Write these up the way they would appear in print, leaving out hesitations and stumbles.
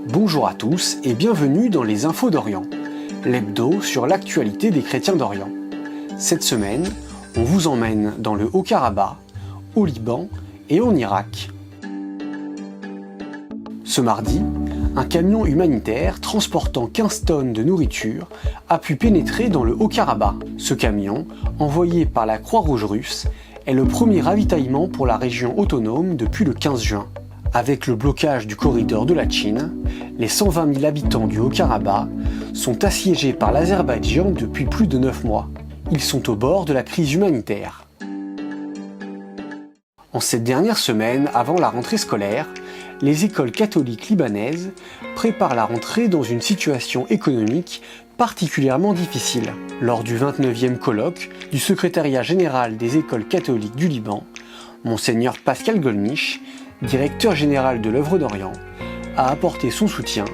Bonjour à tous et bienvenue dans les Infos d'Orient, l'hebdo sur l'actualité des chrétiens d'Orient. Cette semaine, on vous emmène dans le Haut-Karabakh, au Liban et en Irak. Ce mardi, un camion humanitaire transportant 15 tonnes de nourriture a pu pénétrer dans le Haut-Karabakh. Ce camion, envoyé par la Croix-Rouge russe, est le premier ravitaillement pour la région autonome depuis le 15 juin. Avec le blocage du corridor de la Chine, les 120 000 habitants du Haut-Karabakh sont assiégés par l'Azerbaïdjan depuis plus de 9 mois. Ils sont au bord de la crise humanitaire. En cette dernière semaine, avant la rentrée scolaire, les écoles catholiques libanaises préparent la rentrée dans une situation économique particulièrement difficile. Lors du 29e colloque du secrétariat général des écoles catholiques du Liban, Monseigneur Pascal Golnisch, directeur général de l'Œuvre d'Orient, a apporté son soutien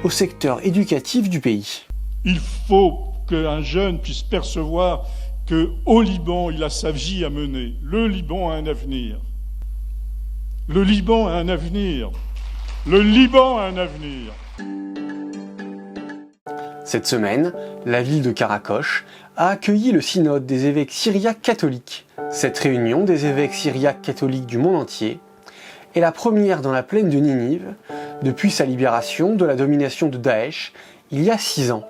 au secteur éducatif du pays. Il faut qu'un jeune puisse percevoir qu'au Liban, il a sa vie à mener. Le Liban a un avenir. Le Liban a un avenir. Le Liban a un avenir. Cette semaine, la ville de Karakoche a accueilli le synode des évêques syriaques catholiques. Cette réunion des évêques syriaques catholiques du monde entier est la première dans la plaine de Ninive depuis sa libération de la domination de Daesh il y a 6 ans.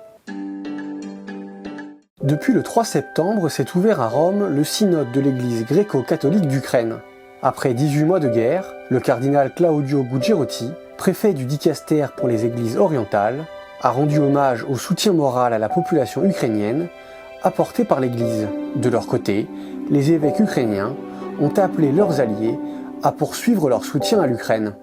Depuis le 3 septembre s'est ouvert à Rome le synode de l'église gréco-catholique d'Ukraine. Après 18 mois de guerre, le cardinal Claudio Gugerotti, préfet du Dicaster pour les églises orientales, a rendu hommage au soutien moral à la population ukrainienne apporté par l'église. De leur côté, les évêques ukrainiens ont appelé leurs alliés à poursuivre leur soutien à l'Ukraine.